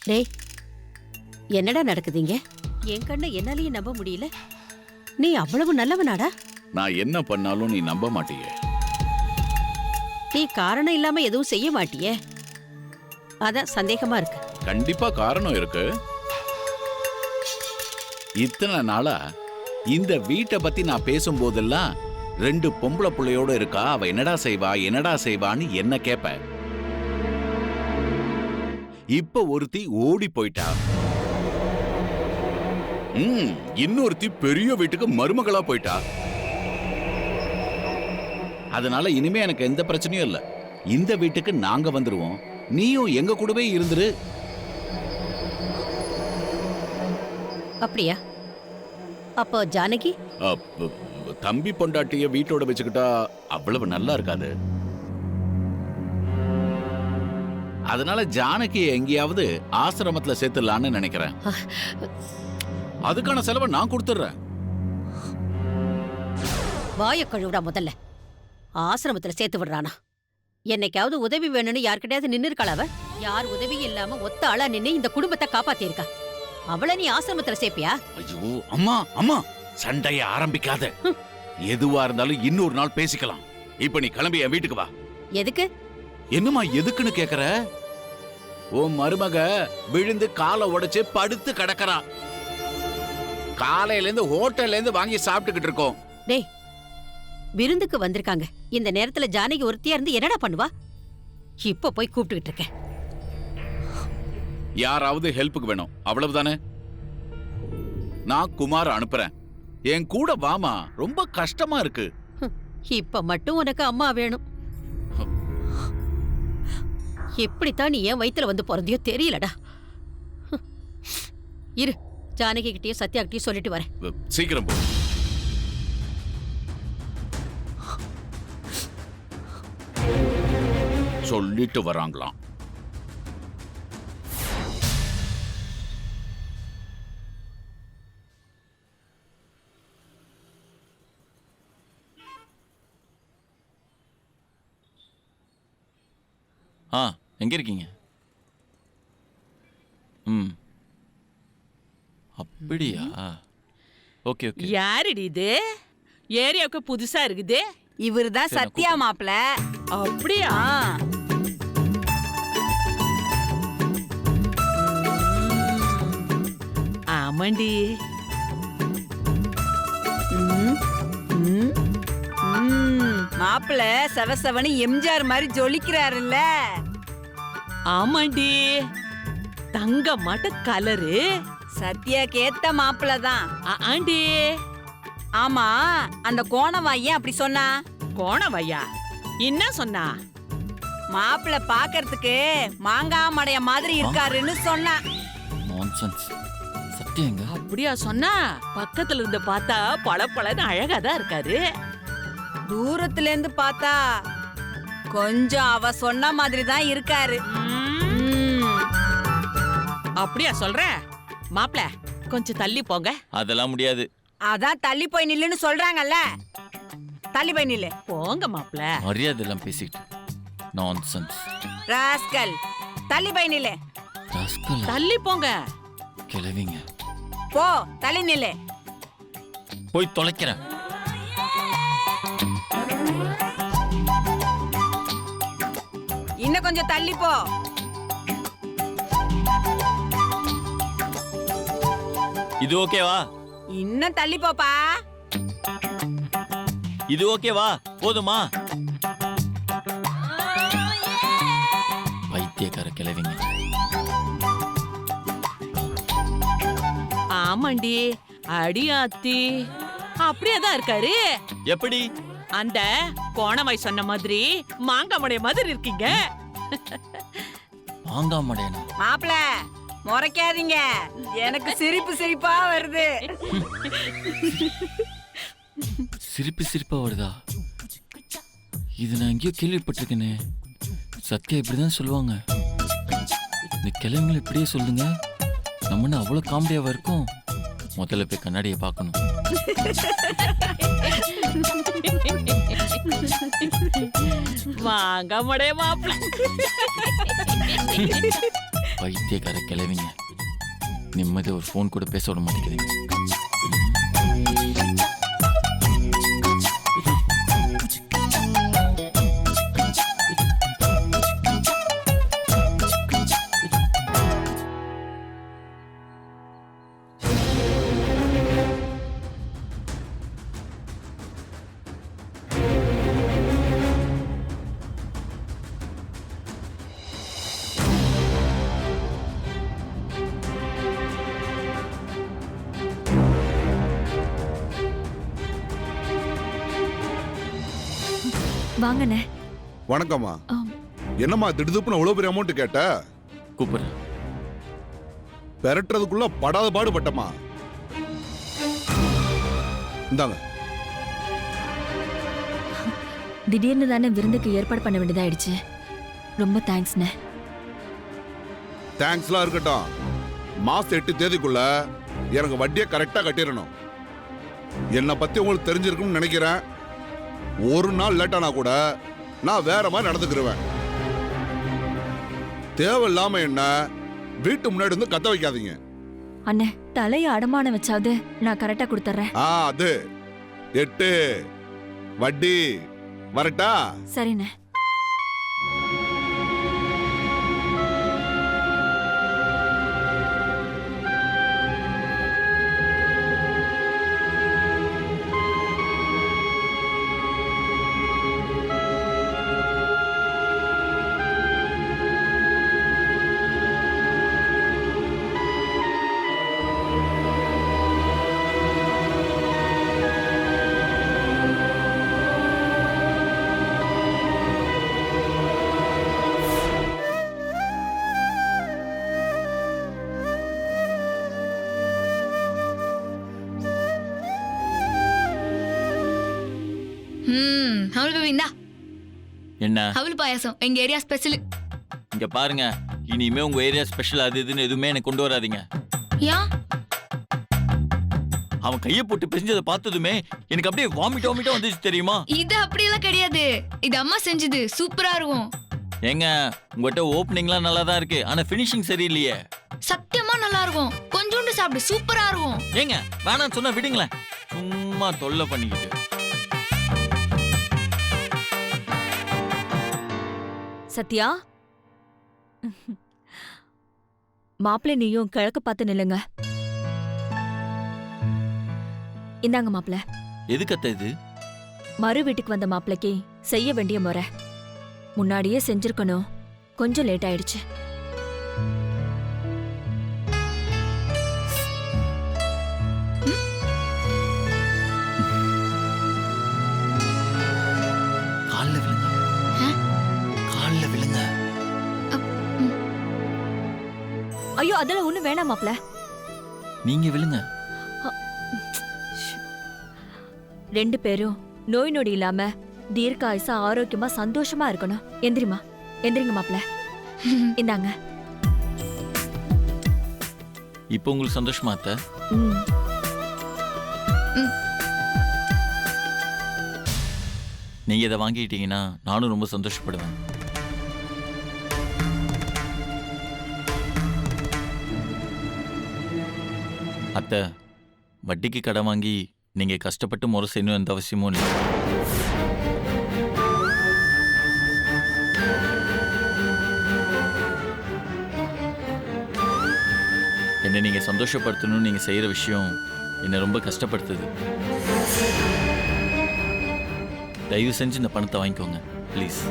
டேய், என்னடா நடக்குதுங்க? என் கண்ணை என்னாலேயே நம்ப முடியல. நீ அவ்வளவு நல்லவனாடா? நான் என்ன பண்ணாலும் நீ நம்ப மாட்டியே. நீ காரணம் இல்லாம எதுவும் செய்ய மாட்டியே, அதான் சந்தேகமா இருக்கு. கண்டிப்பா காரணம் இருக்கு. இத்தனை நாளா இந்த வீட்டை பத்தி நான் பேசும்போதெல்லாம் 2 பொம்பளை பிள்ளையோட இருக்கா, அவ என்னடா செய்வான்னு என்ன கேப்ப. இப்ப ஒருத்தி ஓடி போயிட்டா. இன்னொருத்தி பெரிய வீட்டுக்கு மருமகளா போயிட்டா. அதனால இனிமே எனக்கு எந்த பிரச்சனையும் இல்ல. இந்த வீட்டுக்கு நாங்க வந்துருவோம், நீயும் எங்க கூடவே இருந்துரு. அப்படியா? அப்போ ஜானகி தம்பி பொண்டாட்டிய வீட்டோட வச்சுக்கிட்டா அவ்வளவு நல்லா இருக்காது. அதனால ஜானகி எங்கேயாவது ஆசிரமத்துல சேர்த்துலான்னு நினைக்கிறேன். அதுக்கான செலவை நான் கொடுத்துறேன். வாய கழுவுடா முதல்ல. ஆசிரமத்துல சேர்த்து விடுறானா? என்னைக்காவது உதவி வேணும்னு யார்கிட்டயாவது நின்னு இருக்காள? அவ யார் உதவி இல்லாம ஒத்த ஆளா நின்னு இந்த குடும்பத்தை காப்பாத்தி இருக்கா. அவளை நீ ஆசிரமத்துல சேர்ப்பியா? ஐயோ அம்மா அம்மா, சண்டைய ஆரம்பிக்காத. எதுவா இருந்தாலும் இன்னொரு நாள் பேசிக்கலாம். இப்ப நீ கிளம்பி என் வீட்டுக்கு வா. எதுக்கு? என்னம்மா எதுக்குன்னு கேக்குற? உன் மருமக விழுந்து காலை உடைச்சு படுத்து கிடக்கறா. காலையில இருந்து ஹோட்டல்ல இருந்து வாங்கி சாப்பிட்டுக்கிட்டு இருக்கோம். டேய், விருந்துக்கு வந்திருக்காங்க. இந்த நேரத்துல ஜானகி ஒருத்தியா இருந்து என்னடா பண்ணுவா? இப்ப போய் கூப்பிட்டுக்கிட்டு இருக்கேன். யாராவது ஹெல்ப்புக்கு வேணும், அவ்வளவுதானே. நான் குமார் அனுப்புறேன், என் கூட வாமா. ரொம்ப கஷ்டமா இருக்கு. இப்ப மட்டும் உனக்கு அம்மா வேணும். எப்படித்தான் நீ ஏன் வயித்துல வந்து பிறந்தியோ தெரியலடா. இரு, ஜானகி கிட்டயும் சத்யா கிட்டயும் சொல்லிட்டு வரேன். சீக்கிரம் போ. சொல்லிட்டு வராங்களாம். எங்க இருக்கீங்க? அப்படியா? Okay okay. யாருடி இது? ஏரியாவுக்கு புதுசா இருக்குது. இவருதான் சத்யா மாப்ள. அப்படியா? ஆமாண்டி. மாப்பிள செவசவனு எம்ஜிஆர் மாதிரி ஜொலிக்கிறாருல்ல. ஆமாண்டி, தங்க மாட்ட கலரு. சத்யாக்கு ஏத்த மாப்பிள தான். ஆண்டி. ஆமா, அந்த கோணவாய் அப்படி சொன்னா? கோணவையா என்ன சொன்னா? மாப்பிள பாக்கிறதுக்கு மாங்காய் மடைய மாதிரி இருக்காருன்னு சொன்னா. நான்சென்ஸ். சத்தியங்க? அப்படியா சொன்னா? பக்கத்துல இருந்து பார்த்தா பளபளன்னு அழகாதான் இருக்காரு. தூரத்துல இருந்து பார்த்தா கொஞ்சம் அவ சொன்ன மாதிரி தான் இருக்காரு. அப்படியா சொல்ற? மாப்ள கொஞ்சம் தள்ளி போங்க. அதெல்லாம் முடியாது. அதான் தள்ளி போய் நில்லுன்னு சொல்றாங்கல்ல. தள்ளி போய் நில்லு. போங்க மாப்ள. மரியாதை எல்லாம் பேசிட்டு. நான்சென்ஸ். ராஸ்கல், தள்ளி போய் நில்லு. ராஸ்கல். தள்ளி போங்க. கிளவிங்க. போ, தள்ளி நில்லு. போய் தொலைக்கிறேன். இன்னும் கொஞ்சம் தள்ளி போ. இது ஓகேவா? இன்னும் தள்ளி போப்பா. இது ஓகேவா? போதுமா? பைத்தியக்கார கிளவிங்க. ஆமாண்டி, அடியாத்தி அப்படியேதான் இருக்காரு. எப்படி? அந்த கோணவாய் சொன்ன மாதிரி மாங்காமடைய மாதிரி இருக்கீங்க. மாங்காமடையனா? மாப்பிள முறைக்காதீங்க, எனக்கு சிரிப்பு சிரிப்பா வருது. சிரிப்பா வருதா? இது நான் எங்கேயோ கேள்விப்பட்டிருக்கேனே. சத்யா இப்படிதான் சொல்லுவாங்க. இந்த கிழமைகள் இப்படியே சொல்லுங்க. நம்மன்னு அவ்வளவு காமெடியாவா இருக்கும். முதல்ல போய் கண்ணாடியை பார்க்கணும். மாங்காமடைய மாப்பிள. பைத்தியக்கார கிளவிங்க நிம்மதி ஒரு ஃபோன் கூட பேச விட மாட்டேங்கிறீங்க. வாங்கண்ணே. வணக்கம்மா. என்னம்மா திடுதுப்புன்னு அவ்வளவு பெரிய அமௌண்ட் கேட்ட? கூப்பிடுறேன். பெரட்டுறதுக்குள்ள படாத பாடுபட்டம்மா. இந்தாங்க. திடீர்னு தானே விருந்துக்கு ஏற்பாடு பண்ண வேண்டியதாயிடுச்சு. ரொம்ப தேங்க்ஸ்ண்ணே. தேங்க்ஸ்லாம் இருக்கட்டும். மாசம் 8 தேதிக்குள்ள எனக்கு வட்டியை கரெக்டா கட்டிடணும். என்னை பத்தி உங்களுக்கு தெரிஞ்சிருக்கும்னு நினைக்கிறேன். ஒரு நாள் லேட்டானா கூட நான் வேற மாதிரி நடந்துக்கிருவேன். தேவையில்லாம என்ன வீட்டு முன்னாடி வந்து கத்த வைக்காதீங்க. அண்ணே, தலைய அடமான வச்சாவது நான் கரெக்டா கொடுத்துறேன். அது 8 வட்டி வரட்டா? சரிண்ணே. அவள் பேபிந்தா என்ன அவள் பாயாசம் எங்க ஏரியா ஸ்பெஷல். இங்க பாருங்க, இனிமே உங்க ஏரியா ஸ்பெஷல் அது இதுன்னு எதுவுமே எனக்கு கொண்டு வராதீங்க. ஏன்? அவன் கையை போட்டு பிரிஞ்சதை பார்த்ததுமே எனக்கு அப்படியே வாமிட்டா வந்துச்சு தெரியுமா? இது அப்படியெல்லாம் கிடையாது. இது அம்மா செஞ்சது, சூப்பரா இருக்கும். ஏங்க, உங்ககிட்ட ஓப்பனிங்லாம் நல்லா தான் இருக்கு, ஆனா ஃபினிஷிங் சரியில்லையே. சத்தியமா நல்லா இருக்கும். கொஞ்சோண்டு சாப்பிடு, சூப்பரா இருக்கும். ஏங்க வேணாம்னு சொன்னா விடுங்களேன், சும்மா தொல்லை பண்ணிக்கிட்டு. சத்யா, மாப்பிள்ளை நீயும் கிழக்க பார்த்து நில்லுங்க. இந்தாங்க மாப்பிள்ள. எதுக்கு அத்தை இது? மறு வீட்டுக்கு வந்த மாப்பிள்ளைக்கு செய்ய வேண்டிய முறை முன்னாடியே செஞ்சிருக்கணும். கொஞ்சம் லேட் ஆயிடுச்சு. ஐயோ, அதெல்லாம் ஒண்ணு வேணாம் மாப்பிள்ள. நீங்க விழுங்க. 2 பேரும் நோய் நொடி இல்லாம தீர்க்காயுசா ஆரோக்கியமா சந்தோஷமா இருக்கணும். எந்திரிமா, எந்திரிங்க மாப்பிள்ள. இந்தாங்க. இப்போ உங்களுக்கு சந்தோஷமா அத்தை? நீங்க இதை வாங்கிட்டீங்கன்னா நானும் ரொம்ப சந்தோஷப்படுவேன். அத்தை, வட்டிக்கு கடன் வாங்கி நீங்க கஷ்டப்பட்டு முறை செய்யணும் எந்த அவசியமும் இல்லை. என்னை நீங்க சந்தோஷப்படுத்தணும்னு நீங்க செய்யற விஷயம் என்னை ரொம்ப கஷ்டப்படுத்துது. தயவு செஞ்சு இந்த பணத்தை வாங்கிக்கோங்க ப்ளீஸ்.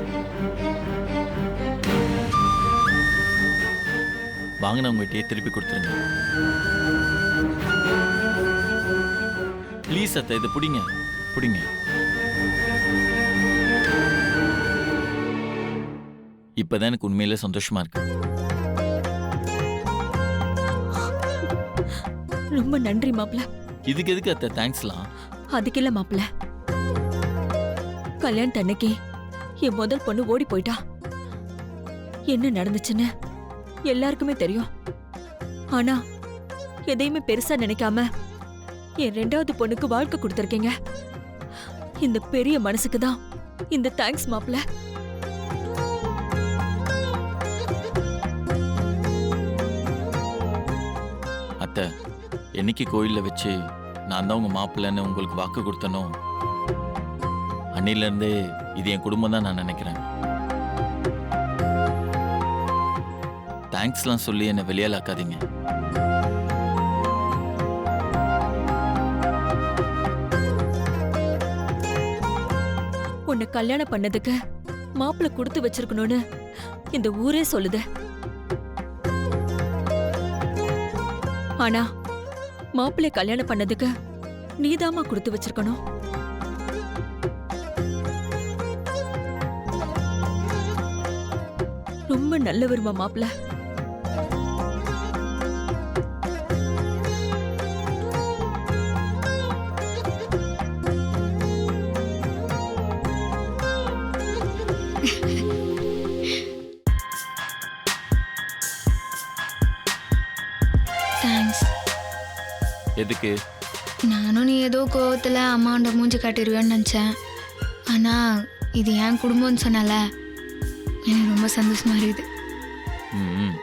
வாங்கினவங்ககிட்டயே திருப்பி கொடுத்துருங்க ப்ளீஸ். அத்தை, இதை பிடிங்க பிடிங்க. இப்பதான் எனக்கு உண்மையிலே சந்தோஷமா இருக்கு. ரொம்ப நன்றி மாப்பிள்ள. இதுக்கு எதுக்கு அத்தை தேங்க்ஸ்லாம்? அதுக்கு இல்ல மாப்பிள்ள, கல்யாணத்து அன்னைக்கு என் முதல் பொண்ணு ஓடி போயிட்டா. என்ன நடந்துச்சுன்னு எல்லாருக்குமே தெரியும். ஆனா எதையுமே பெருசா நினைக்காம என் 2வது பொண்ணுக்கு வாழ்க்கை கொடுத்திருக்கீங்க. இந்த பெரிய மனசுக்கு தான் இந்த தேங்க்ஸ் மாப்பிள்ள. என்னைக்கு கோயிலில் வச்சு நான் தான் உங்கள் மாப்பிள்ளைன்னு உங்களுக்கு வாக்கு கொடுத்தனோ அன்னிலேருந்தே இது என் குடும்பம் தான் நான் நினைக்கிறேன். தேங்க்ஸ்லாம் சொல்லி என்னை வெளியாலாக்காதீங்க. உன்னை கல்யாணம் பண்ணதுக்கு மாப்பிள்ளை கொடுத்து வச்சிருக்கணும்னு இந்த ஊரே சொல்லுது. ஆனா மாப்பிள்ளை கல்யாணம் பண்ணதுக்கு நீதாம்மா கொடுத்து வச்சிருக்கணும். ரொம்ப நல்லவருமா மாப்பிள்ள. தேங்க்ஸ். எதுக்கு? நானும் நீ ஏதோ கோவத்தில் அம்மாண்ட மூஞ்சி காட்டிடுவேன்னு நினச்சேன். ஆனால் இது என் குடும்பம்னு சொன்னால எனக்கு ரொம்ப சந்தோஷமா இருக்குது. ம்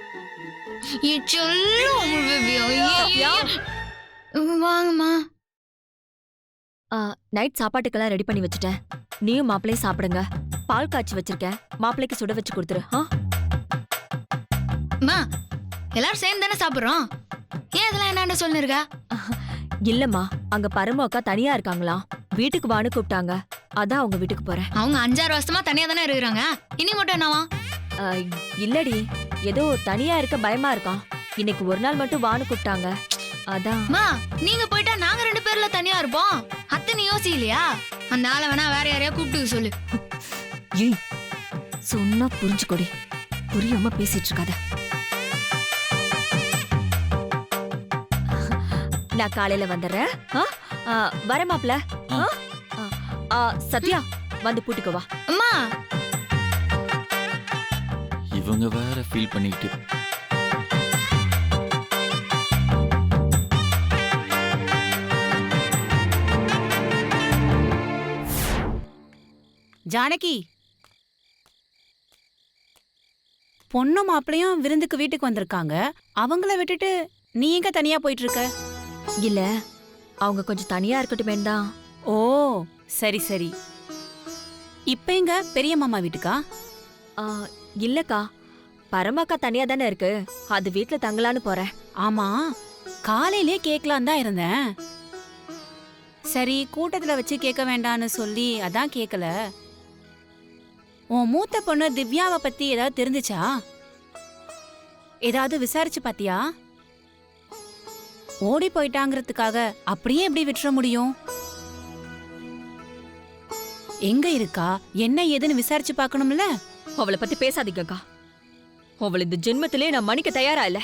வாங்கம்மா. நைட் சாப்பாட்டுக்கெல்லாம் ரெடி பண்ணி வச்சுட்டேன். நீயும் மாப்பிள்ளையும் சாப்பிடுங்க. பால் காய்ச்சி வச்சிருக்கேன், மாப்பிள்ளைக்கு சுட வச்சு கொடுத்துரு. அம்மா, எல்லாரும் சேர்ந்து தானே சாப்பிட்றோம். ஏன் இதெல்லாம் என்னன்னு சொல்லிருக்கா? இல்லம்மா, அங்க பரம அக்கா தனியா இருக்காங்களாம். வீட்டுக்கு வான்னு கூப்பிட்டாங்க, அதான் அவங்க வீட்டுக்கு போறேன். அவங்க 5-6 வருஷமா தனியா தானே இருக்கிறாங்க. இனி மட்டும் என்னவா? இல்லடி, ஏதோ தனியா இருக்க பயமா இருக்கான். இன்னைக்கு ஒரு நாள் மட்டும் வான்னு கூப்பிட்டாங்க, அதான். அம்மா, நீங்க போயிட்டா நாங்க 2 பேர்ல தனியா இருப்போம். அத்தை நீ யோசிக்கலையா? அந்த ஆளை வேணா வேற யாரையா கூப்பிட்டு சொல்லு. ஏய், சொன்னா புரிஞ்சுக்கொடி, புரியாம பேசிட்டு இருக்காத. நான் காலையில வந்துடுறேன். வர மாப்ள. சத்யா வந்து பூட்டிக்கோ வா. அம்மா, இவங்க வேற ஃபீல் பண்ணிக்கிட்டு. ஜானகி, பொண்ணு மாப்பிளையும் விருந்துக்கு வீட்டுக்கு வந்திருக்காங்க. அவங்கள விட்டுட்டு நீ எங்க தனியா போயிட்டு இருக்க? இல்ல, அவங்க கொஞ்சம் தனியா இருக்கட்டும் வேண்டாம். ஓ, சரி சரி. இப்ப எங்க பெரிய மாமா வீட்டுக்கா? இல்லக்கா, பரமாக்கா தனியா தானே இருக்கு, அது வீட்டுல தங்கலான்னு போறேன். ஆமா, காலையிலே கேட்கலாம் தான் இருந்தேன். சரி, கூட்டத்துல வச்சு கேட்க வேண்டான்னு சொல்லி அதான் கேட்கல. உன் மூத்த பொண்ணு திவ்யாவை பத்தி ஏதாவது தெரிஞ்சுச்சா? ஏதாவது விசாரிச்சு பாத்தியா? ஓடி போயிட்டாங்கிறதுக்காக அப்படியே எப்படி விட்டுற முடியும்? எங்க இருக்கா, என்ன ஏதுன்னு விசாரிச்சு பார்க்கணும்ல. அவளை பத்தி பேசாதீங்கக்கா. அவள் இந்த ஜென்மத்திலே நான் மன்னிக்க தயாரா இல்ல.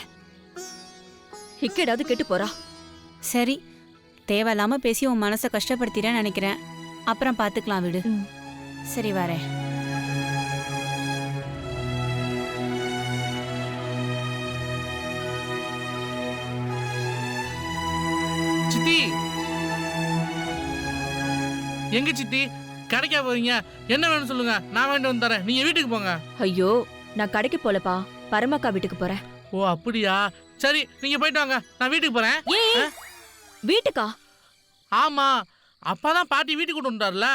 இக்கேடாவது கெட்டு போறா. சரி, தேவையில்லாம பேசி உன் மனசை கஷ்டப்படுத்திட்டேன்னு நினைக்கிறேன். அப்புறம் பாத்துக்கலாம், விடு. சரி, வரேன். சித்தி, எங்க சித்தி கடைக்கா போறீங்க? என்ன வேணும் சொல்லுங்க, நான் வேண்டு வந்து தரேன். நீங்க வீட்டுக்கு போங்க. ஐயோ, நான் கடைக்கு போலப்பா, பரமாக்கா வீட்டுக்கு போறேன். ஓ, அப்படியா? சரி, நீங்க போயிட்டு வாங்க, நான் வீட்டுக்கு போறேன். வீட்டுக்கா? ஆமா, அப்பாதான் பாட்டி வீட்டுக்கு கொண்டு வந்துட்டார்ல,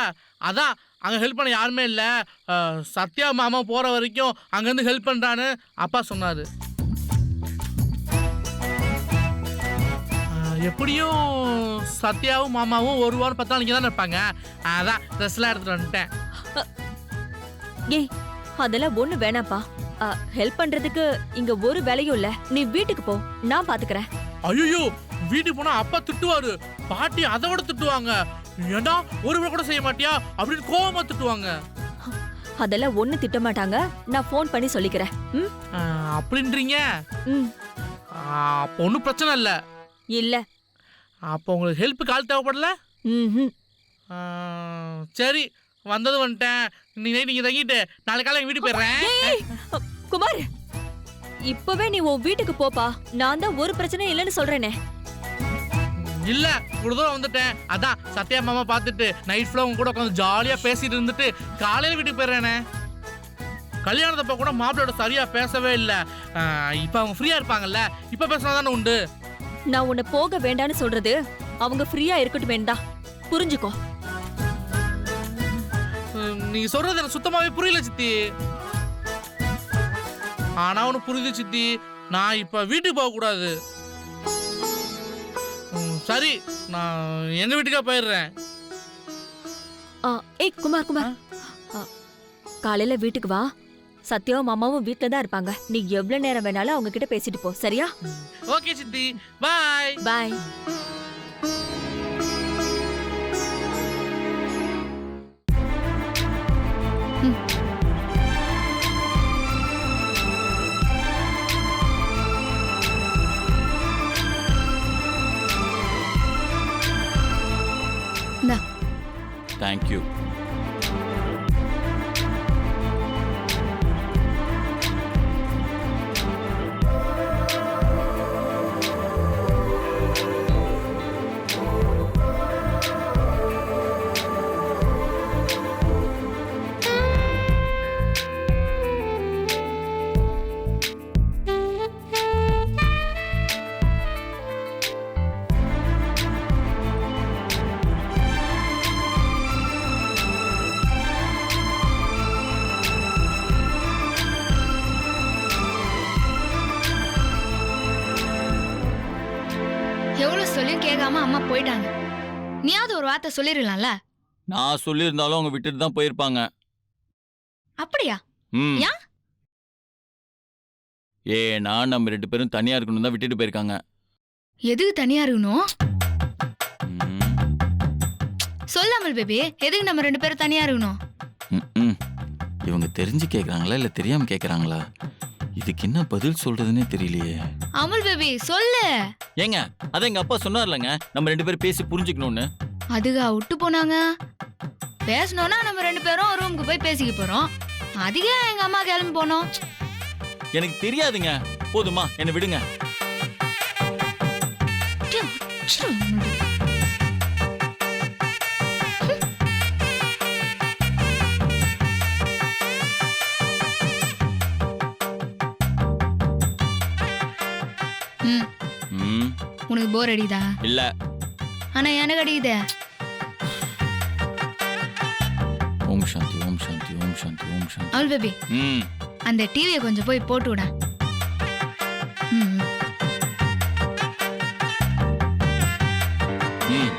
அதான் அங்க ஹெல்ப் பண்ண யாருமே இல்ல. சத்யா மாமா போற வரைக்கும் அங்கிருந்து ஹெல்ப் பண்றான்னு அப்பா சொன்னாரு. எப்படியும் சத்யாவும் மாமாவும் 1 வாரம் 10 நாளைக்கு தானே இருப்பாங்க. அதான் ட்ரெஸ்லாம் எடுத்துட்டு வந்துட்டேன். ஏய், அதெல்லாம் ஒண்ணு வேணாப்பா. ஹெல்ப் பண்றதுக்கு இங்க ஒரு வேலையும் இல்ல. நீ வீட்டுக்கு போ, நான் பாத்துக்கிறேன். ஐயோ, வீட்டுக்கு போனா அப்பா திட்டுவாரு, பாட்டி அதை விட திட்டுவாங்க. ஏண்டா ஒரு வேலை கூட செய்ய மாட்டியா அப்படின்னு கோவமா திட்டுவாங்க. அதெல்லாம் ஒண்ணு திட்ட மாட்டாங்க, நான் ஃபோன் பண்ணி சொல்லிக்கிறேன். அப்படின்றீங்க? அப்போ ஒன்றும் பிரச்சனை இல்லை. இல்ல. அப்போ உங்களுக்கு ஹெல்ப்புக்கு ஆள் தேவைப்படல? சரி, வந்தது வந்துட்டேன். நீங்க தங்கிட்டு நாளை காலை எங்க வீட்டுக்கு போயிடுறேன். குமார், இப்பவே நீ உன் வீட்டுக்கு போப்பா. நான் தான் ஒரு பிரச்சனை இல்லைன்னு சொல்றேனே. இல்ல, இவ்வளவு தூரம் வந்துட்டேன். அதான் சத்யா மாமா பார்த்துட்டு நைட் ஃபுல்லா உங்க கூட உட்காந்து ஜாலியா பேசிட்டு இருந்துட்டு காலையில வீட்டுக்கு போயிடுறேனே. கல்யாணத்தப்ப கூட மாப்பிளோட சரியா பேசவே இல்லை. இப்ப அவங்க ஃப்ரீயா இருப்பாங்கல்ல, இப்ப பேசினா தானே உண்டு. நான் உன்னை போக வேண்டான்னு சொல்றது அவங்க ஃப்ரீயா இருக்கட்டும் வேண்டாம். புரிஞ்சுக்கோ. நீங்க சொல்றது எனக்கு சுத்தமாவே புரியல சித்தி. ஆனா ஒண்ணு புரியுது சித்தி, நான் இப்ப வீட்டுக்கு போக கூடாது. சரி, நான் எங்க வீட்டுக்கா போயிடுறேன். ஏய் குமார் குமார், காலையில வீட்டுக்கு வா. சத்யாவும் மாமாவும் வீட்ல தான் இருப்பாங்க. நீ எவ்வளவு நேரம் வேணாலும் அவங்க கிட்ட பேசிட்டு போ, சரியா? ஓகே சித்தி, பாய் பாய். தேங்க்யூ. எவ்வளவு சொல்லியும் கேட்காம அம்மா போயிட்டாங்க. நீயாவது ஒரு வார்த்தை சொல்லிடலாம்ல. நான் சொல்லியிருந்தாலும் அவங்க விட்டுட்டு தான் போயிருப்பாங்க. அப்படியா? ம். ஏன்? ஏன்னா நம்ம 2 பேரும் தனியா இருக்கணும் தான் விட்டுட்டு போயிருக்காங்க. எதுக்கு தனியா இருக்கணும்? ம். சொல்லாமல் பேபி, எதுக்கு நம்ம 2 பேரும் தனியா இருக்கணும்? ம். இவங்க தெரிஞ்சு கேக்குறாங்களா இல்ல தெரியாம கேக்குறாங்களா? இதுக்கு என்ன பதில் சொல்றதுன்னே தெரியலையே. அமுல் பேபி சொல்லு. ஏங்க, அத எங்க அப்பா சொன்னார்லங்க, நம்ம 2 பேரும் பேசி புரிஞ்சுக்கணும்னு. அதுக்கா விட்டு போனாங்க? பேசணும்னா நம்ம 2 பேரும் ரூமுக்கு போய் பேசிக்க போறோம். அதுக்கே எங்க அம்மா கிளம்பி போனோம். எனக்கு தெரியாதுங்க. போதுமா, என்ன விடுங்க. ம். உனக்கு போர் அடிதா? இல்ல. ஆனா எனக்கு அடிக்குதே. ஓம் சாந்தி, ஓம் சாந்தி, ஓம் சாந்தி, ஓம் சாந்தி. அமுல் பேபி, ம். அந்த டிவியை கொஞ்சம் போய் போட்டு விட. ம். ம்.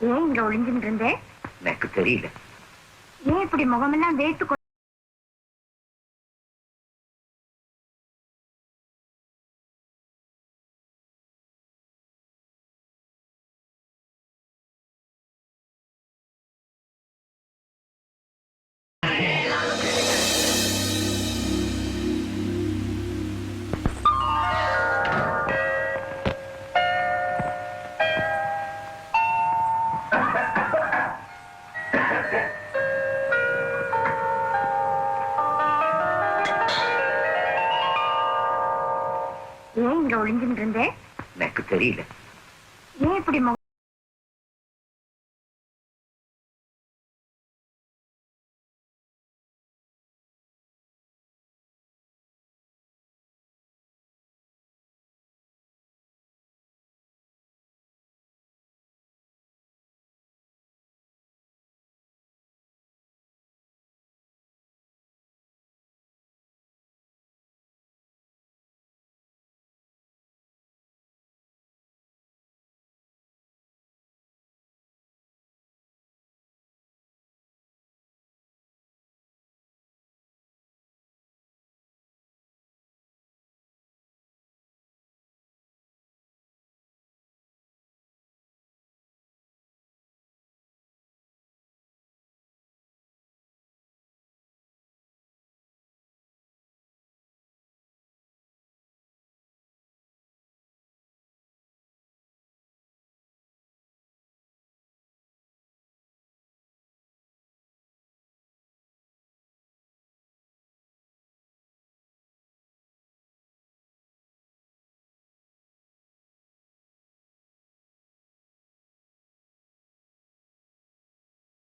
ஏன் இங்க ஒளிஞ்சுட்டு இருந்தேன்? எனக்கு தெரியல. ஏன் இப்படி முகமெல்லாம் வேத்து ஏன் இங்க ஒளிஞ்சுட்டு இருந்தேன்? எனக்கு தெரியல. ஏன் இப்படி